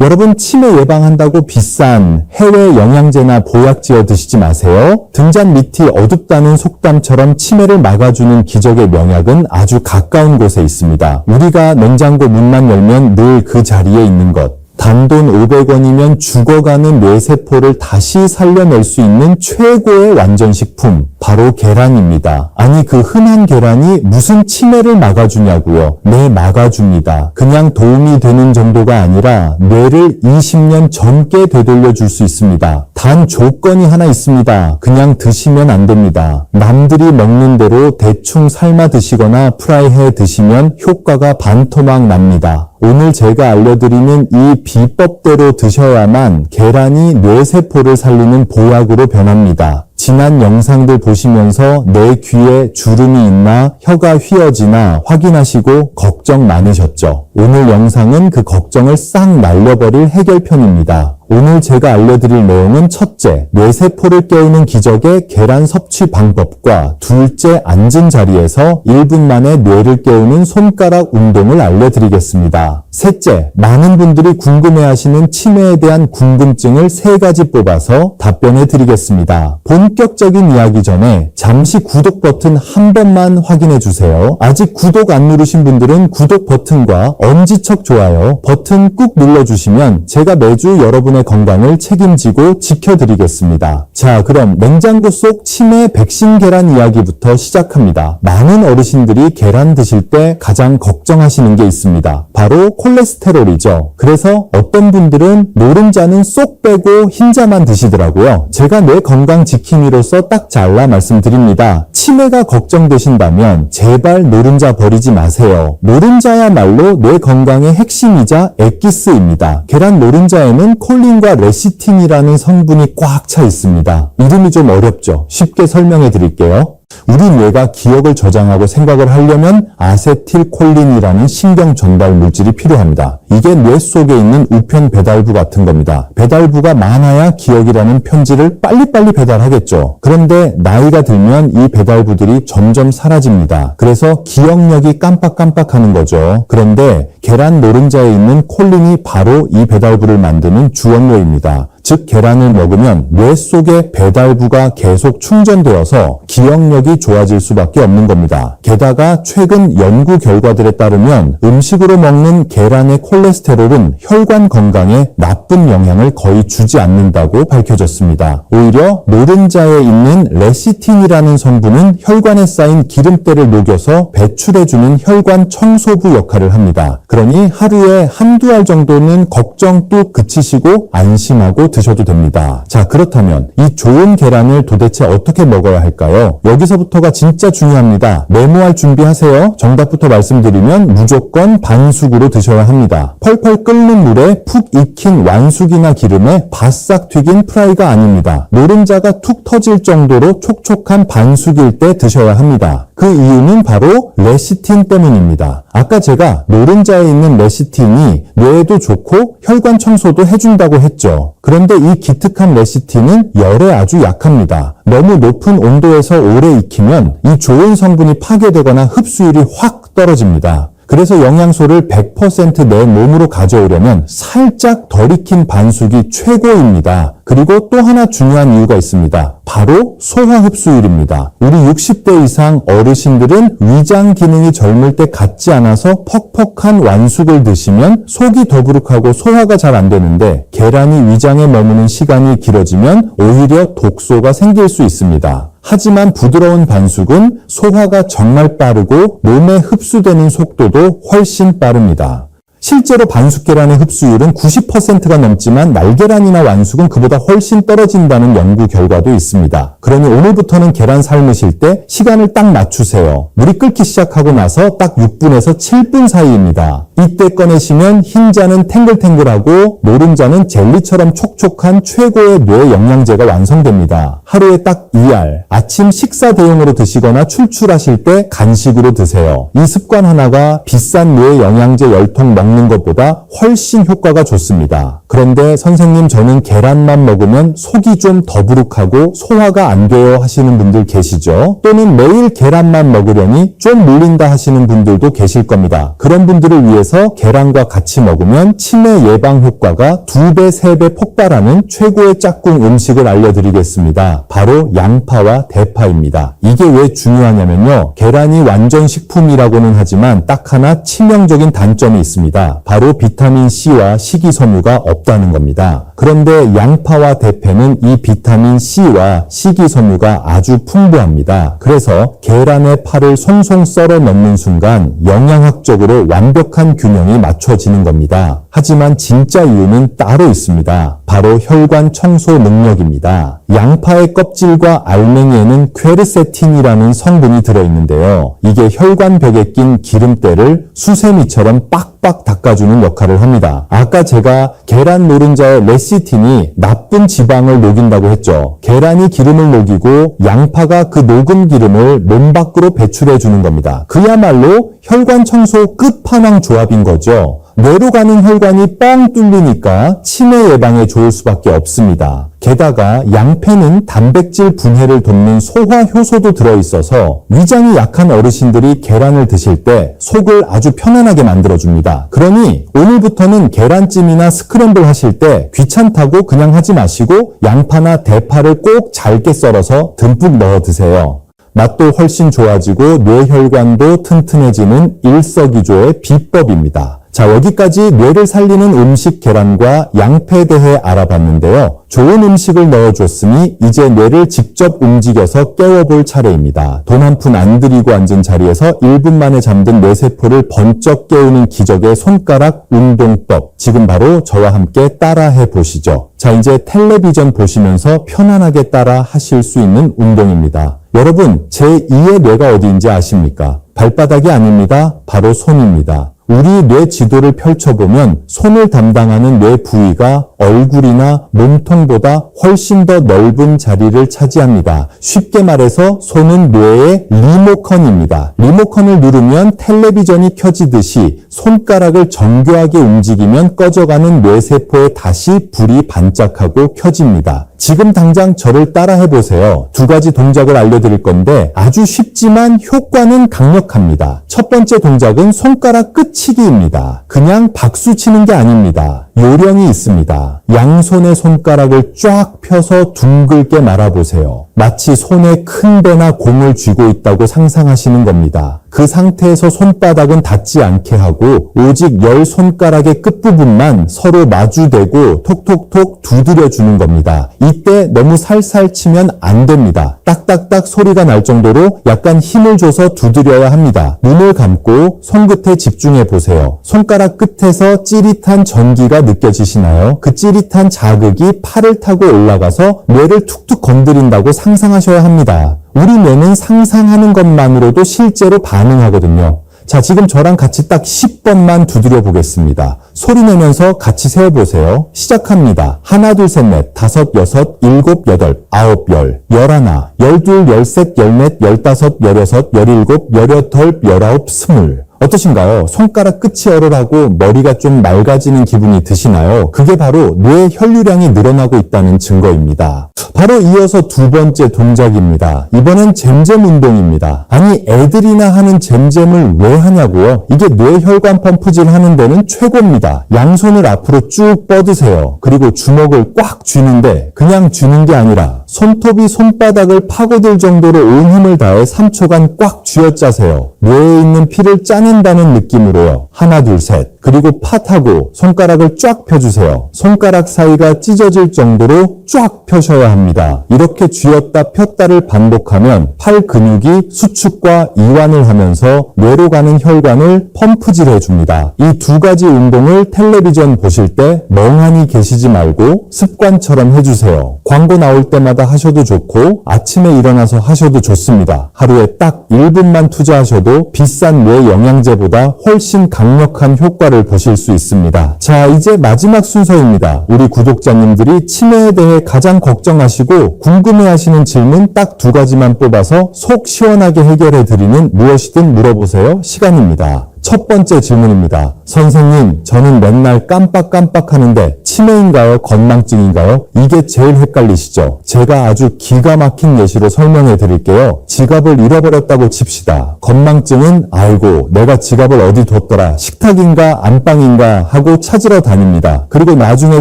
여러분, 치매 예방한다고 비싼 해외 영양제나 보약 지어 드시지 마세요. 등잔 밑이 어둡다는 속담처럼 치매를 막아주는 기적의 명약은 아주 가까운 곳에 있습니다. 우리가 냉장고 문만 열면 늘 그 자리에 있는 것. 단돈 500원이면 죽어가는 뇌세포를 다시 살려낼 수 있는 최고의 완전식품, 바로 계란입니다. 아니, 그 흔한 계란이 무슨 치매를 막아주냐고요? 네, 막아줍니다. 그냥 도움이 되는 정도가 아니라 뇌를 20년 젊게 되돌려줄 수 있습니다. 단 조건이 하나 있습니다. 그냥 드시면 안 됩니다. 남들이 먹는 대로 대충 삶아 드시거나 프라이해 드시면 효과가 반토막 납니다. 오늘 제가 알려드리는 이 비법대로 드셔야만 계란이 뇌세포를 살리는 보약으로 변합니다. 지난 영상들 보시면서 내 귀에 주름이 있나, 혀가 휘어지나 확인하시고 걱정 많으셨죠? 오늘 영상은 그 걱정을 싹 날려버릴 해결편입니다. 오늘 제가 알려드릴 내용은 첫째, 뇌세포를 깨우는 기적의 계란 섭취 방법과 둘째, 앉은 자리에서 1분 만에 뇌를 깨우는 손가락 운동을 알려드리겠습니다. 셋째, 많은 분들이 궁금해하시는 치매에 대한 궁금증을 3가지 뽑아서 답변해 드리겠습니다. 본격적인 이야기 전에 잠시 구독 버튼 한 번만 확인해 주세요. 아직 구독 안 누르신 분들은 구독 버튼과 엄지척 좋아요 버튼 꾹 눌러주시면 제가 매주 여러분의 건강을 책임지고 지켜드리겠습니다. 자, 그럼 냉장고 속 치매 백신 계란 이야기부터 시작합니다. 많은 어르신들이 계란 드실 때 가장 걱정하시는 게 있습니다. 바로 콜레스테롤이죠. 그래서 어떤 분들은 노른자는 쏙 빼고 흰자만 드시더라고요. 제가 뇌 건강 지킴이로서 딱 잘라 말씀드립니다. 치매가 걱정되신다면 제발 노른자 버리지 마세요. 노른자야말로 뇌 건강의 핵심이자 엑기스입니다. 계란 노른자에는 콜린과 레시틴이라는 성분이 꽉 차 있습니다. 이름이 좀 어렵죠? 쉽게 설명해 드릴게요. 우리 뇌가 기억을 저장하고 생각을 하려면 아세틸콜린이라는 신경 전달 물질이 필요합니다. 이게 뇌 속에 있는 우편 배달부 같은 겁니다. 배달부가 많아야 기억이라는 편지를 빨리빨리 배달하겠죠. 그런데 나이가 들면 이 배달부들이 점점 사라집니다. 그래서 기억력이 깜빡깜빡하는 거죠. 그런데 계란 노른자에 있는 콜린이 바로 이 배달부를 만드는 주원료입니다. 즉 계란을 먹으면 뇌 속의 배달부가 계속 충전되어서 기억력이 좋아질 수밖에 없는 겁니다. 게다가 최근 연구 결과들에 따르면 음식으로 먹는 계란의 콜레스테롤은 혈관 건강에 나쁜 영향을 거의 주지 않는다고 밝혀졌습니다. 오히려 노른자에 있는 레시틴이라는 성분은 혈관에 쌓인 기름때를 녹여서 배출해주는 혈관 청소부 역할을 합니다. 그러니 하루에 한두 알 정도는 걱정 뚝 그치시고 안심하고 드셔도 됩니다. 자, 그렇다면 이 좋은 계란을 도대체 어떻게 먹어야 할까요? 여기서부터가 진짜 중요합니다. 메모할 준비하세요. 정답부터 말씀드리면 무조건 반숙으로 드셔야 합니다. 펄펄 끓는 물에 푹 익힌 완숙이나 기름에 바싹 튀긴 프라이가 아닙니다. 노른자가 툭 터질 정도로 촉촉한 반숙일 때 드셔야 합니다. 그 이유는 바로 레시틴 때문입니다. 아까 제가 노른자에 있는 레시틴이 뇌에도 좋고 혈관 청소도 해준다고 했죠. 그런데 이 기특한 레시틴은 열에 아주 약합니다. 너무 높은 온도에서 오래 익히면 이 좋은 성분이 파괴되거나 흡수율이 확 떨어집니다. 그래서 영양소를 100% 내 몸으로 가져오려면 살짝 덜 익힌 반숙이 최고입니다. 그리고 또 하나 중요한 이유가 있습니다. 바로 소화 흡수율입니다. 우리 60대 이상 어르신들은 위장 기능이 젊을 때 같지 않아서 퍽퍽한 완숙을 드시면 속이 더부룩하고 소화가 잘 안 되는데 계란이 위장에 머무는 시간이 길어지면 오히려 독소가 생길 수 있습니다. 하지만 부드러운 반숙은 소화가 정말 빠르고 몸에 흡수되는 속도도 훨씬 빠릅니다. 실제로 반숙 계란의 흡수율은 90%가 넘지만 날계란이나 완숙은 그보다 훨씬 떨어진다는 연구 결과도 있습니다. 그러니 오늘부터는 계란 삶으실 때 시간을 딱 맞추세요. 물이 끓기 시작하고 나서 딱 6분에서 7분 사이입니다. 이때 꺼내시면 흰자는 탱글탱글하고 노른자는 젤리처럼 촉촉한 최고의 뇌 영양제가 완성됩니다. 하루에 딱 2알, 아침 식사 대용으로 드시거나 출출하실 때 간식으로 드세요. 이 습관 하나가 비싼 뇌 영양제 열통 먹는 먹는 것보다 훨씬 효과가 좋습니다. 그런데 선생님 저는 계란만 먹으면 속이 좀 더부룩하고 소화가 안 돼요 하시는 분들 계시죠? 또는 매일 계란만 먹으려니 좀 물린다 하시는 분들도 계실 겁니다. 그런 분들을 위해서 계란과 같이 먹으면 치매 예방 효과가 2배, 3배 폭발하는 최고의 짝꿍 음식을 알려드리겠습니다. 바로 양파와 대파입니다. 이게 왜 중요하냐면요. 계란이 완전 식품이라고는 하지만 딱 하나 치명적인 단점이 있습니다. 바로 비타민C와 식이섬유가 없다는 겁니다. 그런데 양파와 대패는 이 비타민C와 식이섬유가 아주 풍부합니다. 그래서 계란에 파를 송송 썰어 넣는 순간 영양학적으로 완벽한 균형이 맞춰지는 겁니다. 하지만 진짜 이유는 따로 있습니다. 바로 혈관 청소 능력입니다. 양파의 껍질과 알맹이에는 퀘르세틴이라는 성분이 들어있는데요. 이게 혈관벽에 낀 기름때를 수세미처럼 빡빡 닦아주는 역할을 합니다. 아까 제가 계란 노른자의 레시틴이 나쁜 지방을 녹인다고 했죠. 계란이 기름을 녹이고 양파가 그 녹은 기름을 몸 밖으로 배출해 주는 겁니다. 그야말로 혈관 청소 끝판왕 조합인 거죠. 뇌로 가는 혈관이 뻥 뚫리니까 치매 예방에 좋을 수밖에 없습니다. 게다가 양패는 단백질 분해를 돕는 소화 효소도 들어있어서 위장이 약한 어르신들이 계란을 드실 때 속을 아주 편안하게 만들어줍니다. 그러니 오늘부터는 계란찜이나 스크램블 하실 때 귀찮다고 그냥 하지 마시고 양파나 대파를 꼭 잘게 썰어서 듬뿍 넣어 드세요. 맛도 훨씬 좋아지고 뇌혈관도 튼튼해지는 일석이조의 비법입니다. 자, 여기까지 뇌를 살리는 음식 계란과 양패에 대해 알아봤는데요. 좋은 음식을 넣어줬으니 이제 뇌를 직접 움직여서 깨워볼 차례입니다. 돈 한 푼 안 들이고 앉은 자리에서 1분 만에 잠든 뇌세포를 번쩍 깨우는 기적의 손가락 운동법. 지금 바로 저와 함께 따라해 보시죠. 자, 이제 텔레비전 보시면서 편안하게 따라 하실 수 있는 운동입니다. 여러분, 제2의 뇌가 어디인지 아십니까? 발바닥이 아닙니다. 바로 손입니다. 우리 뇌 지도를 펼쳐보면 손을 담당하는 뇌 부위가 얼굴이나 몸통보다 훨씬 더 넓은 자리를 차지합니다. 쉽게 말해서 손은 뇌의 리모컨입니다. 리모컨을 누르면 텔레비전이 켜지듯이 손가락을 정교하게 움직이면 꺼져가는 뇌세포에 다시 불이 반짝하고 켜집니다. 지금 당장 저를 따라해보세요. 2가지 동작을 알려드릴 건데 아주 쉽지만 효과는 강력합니다. 첫 번째 동작은 손가락 끝치기입니다. 그냥 박수 치는 게 아닙니다. 요령이 있습니다. 양손의 손가락을 쫙 펴서 둥글게 말아보세요. 마치 손에 큰 배나 공을 쥐고 있다고 상상하시는 겁니다. 그 상태에서 손바닥은 닿지 않게 하고 오직 10손가락의 끝부분만 서로 마주대고 톡톡톡 두드려주는 겁니다. 이때 너무 살살 치면 안 됩니다. 딱딱딱 소리가 날 정도로 약간 힘을 줘서 두드려야 합니다. 눈을 감고 손끝에 집중해 보세요. 손가락 끝에서 찌릿한 전기가 느껴지시나요? 그 찌릿한 자극이 팔을 타고 올라가서 뇌를 툭툭 건드린다고 상상하셔야 합니다. 우리 뇌는 상상하는 것만으로도 실제로 반응하거든요. 자, 지금 저랑 같이 딱 10번만 두드려 보겠습니다. 소리 내면서 같이 세어보세요. 시작합니다. 하나, 둘, 셋, 넷, 다섯, 여섯, 일곱, 여덟, 아홉, 열, 열하나, 열둘, 열셋, 열넷, 열다섯, 열여섯, 열일곱, 열여덟, 열아홉, 스물. 어떠신가요? 손가락 끝이 얼얼하고 머리가 좀 맑아지는 기분이 드시나요? 그게 바로 뇌 혈류량이 늘어나고 있다는 증거입니다. 바로 이어서 2번째 동작입니다. 이번엔 잼잼 운동입니다. 아니, 애들이나 하는 잼잼을 왜 하냐고요? 이게 뇌혈관 펌프질 하는 데는 최고입니다. 양손을 앞으로 쭉 뻗으세요. 그리고 주먹을 꽉 쥐는데 그냥 쥐는 게 아니라 손톱이 손바닥을 파고들 정도로 온 힘을 다해 3초간 꽉 쥐어짜세요. 뇌에 있는 피를 짜낸다는 느낌으로요. 하나, 둘, 셋. 그리고 팥하고 손가락을 쫙 펴주세요. 손가락 사이가 찢어질 정도로 쫙 펴셔야 합니다. 이렇게 쥐었다 폈다를 반복하면 팔 근육이 수축과 이완을 하면서 뇌로 가는 혈관을 펌프질 해줍니다. 이 2가지 운동을 텔레비전 보실 때 멍하니 계시지 말고 습관처럼 해주세요. 광고 나올 때마다 하셔도 좋고 아침에 일어나서 하셔도 좋습니다. 하루에 딱 1분만 투자하셔도 비싼 뇌 영양제보다 훨씬 강력한 효과를 보실 수 있습니다. 자, 이제 마지막 순서입니다. 우리 구독자님들이 치매에 대해 가장 걱정하시고 궁금해하시는 질문 딱 2가지만 뽑아서 속 시원하게 해결해 드리는 무엇이든 물어보세요 시간입니다. 첫 번째 질문입니다. 선생님, 저는 맨날 깜빡깜빡 하는데 치매인가요? 건망증인가요? 이게 제일 헷갈리시죠? 제가 아주 기가 막힌 예시로 설명해 드릴게요. 지갑을 잃어버렸다고 칩시다. 건망증은 아이고 내가 지갑을 어디 뒀더라. 식탁인가 안방인가 하고 찾으러 다닙니다. 그리고 나중에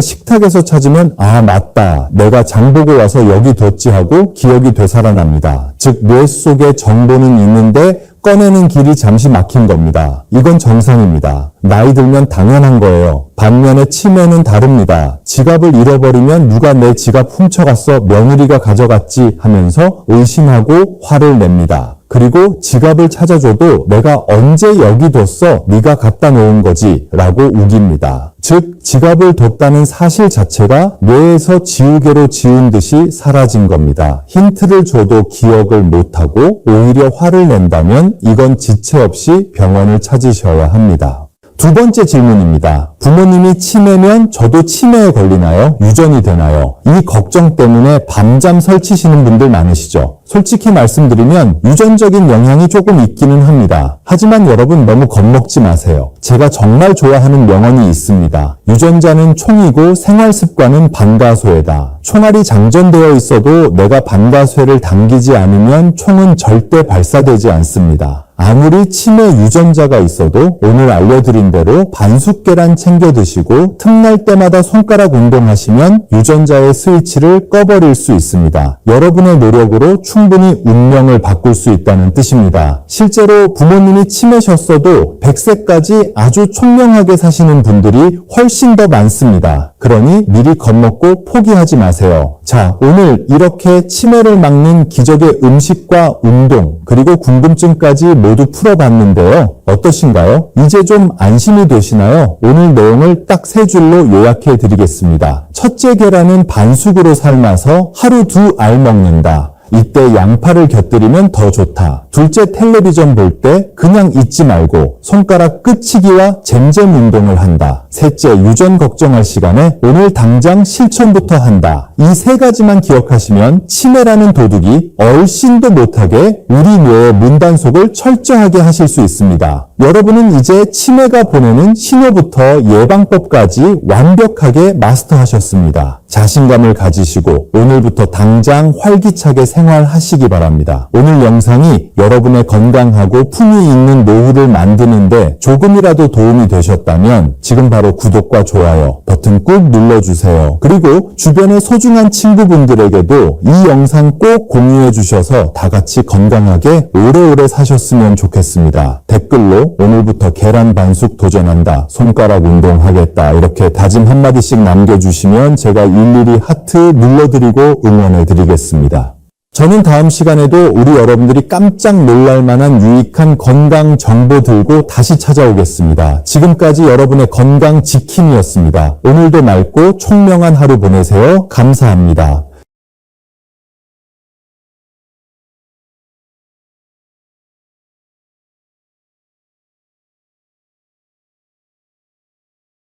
식탁에서 찾으면 아 맞다. 내가 장 보고 와서 여기 뒀지 하고 기억이 되살아납니다. 즉 뇌 속에 정보는 있는데 꺼내는 길이 잠시 막힌 겁니다. 이건 정상입니다. 나이 들면 당연한 거예요. 반면에 치매는 다릅니다. 지갑을 잃어버리면 누가 내 지갑 훔쳐갔어, 며느리가 가져갔지 하면서 의심하고 화를 냅니다. 그리고 지갑을 찾아줘도 내가 언제 여기 뒀어? 네가 갖다 놓은 거지 라고 우깁니다. 즉 지갑을 뒀다는 사실 자체가 뇌에서 지우개로 지운 듯이 사라진 겁니다. 힌트를 줘도 기억을 못하고 오히려 화를 낸다면 이건 지체 없이 병원을 찾으셔야 합니다. 두 번째 질문입니다. 부모님이 치매면 저도 치매에 걸리나요? 유전이 되나요? 이 걱정 때문에 밤잠 설치시는 분들 많으시죠? 솔직히 말씀드리면 유전적인 영향이 조금 있기는 합니다. 하지만 여러분 너무 겁먹지 마세요. 제가 정말 좋아하는 명언이 있습니다. 유전자는 총이고 생활습관은 반가쇠다. 총알이 장전되어 있어도 내가 반가쇠를 당기지 않으면 총은 절대 발사되지 않습니다. 아무리 치매 유전자가 있어도 오늘 알려드린 대로 반숙계란 챙겨 드시고 틈날 때마다 손가락 운동하시면 유전자의 스위치를 꺼버릴 수 있습니다. 여러분의 노력으로 충분히 운명을 바꿀 수 있다는 뜻입니다. 실제로 부모님이 치매셨어도 100세까지 아주 총명하게 사시는 분들이 훨씬 더 많습니다. 그러니 미리 겁먹고 포기하지 마세요. 자, 오늘 이렇게 치매를 막는 기적의 음식과 운동 그리고 궁금증까지 모두 풀어봤는데요. 어떠신가요? 이제 좀 안심이 되시나요? 오늘 내용을 딱 세 줄로 요약해 드리겠습니다. 첫째, 계란은 반숙으로 삶아서 하루 2알 먹는다. 이때 양파를 곁들이면 더 좋다. 둘째, 텔레비전 볼 때 그냥 잊지 말고 손가락 끝치기와 잼잼 운동을 한다. 셋째, 유전 걱정할 시간에 오늘 당장 실천부터 한다. 이 세 가지만 기억하시면 치매라는 도둑이 얼씬도 못하게 우리 뇌의 문단속을 철저하게 하실 수 있습니다. 여러분은 이제 치매가 보내는 신호부터 예방법까지 완벽하게 마스터하셨습니다. 자신감을 가지시고 오늘부터 당장 활기차게 생활하시기 바랍니다. 오늘 영상이 여러분의 건강하고 품위 있는 노후를 만드는데 조금이라도 도움이 되셨다면 지금 바로 구독과 좋아요 버튼 꾹 눌러주세요. 그리고 주변의 소중한 친구분들에게도 이 영상 꼭 공유해 주셔서 다 같이 건강하게 오래오래 사셨으면 좋겠습니다. 댓글로 오늘부터 계란 반숙 도전한다, 손가락 운동하겠다 이렇게 다짐 한마디씩 남겨주시면 제가 일일이 하트 눌러드리고 응원해 드리겠습니다. 저는 다음 시간에도 우리 여러분들이 깜짝 놀랄 만한 유익한 건강 정보 들고 다시 찾아오겠습니다. 지금까지 여러분의 건강 지킴이었습니다. 오늘도 맑고 총명한 하루 보내세요. 감사합니다.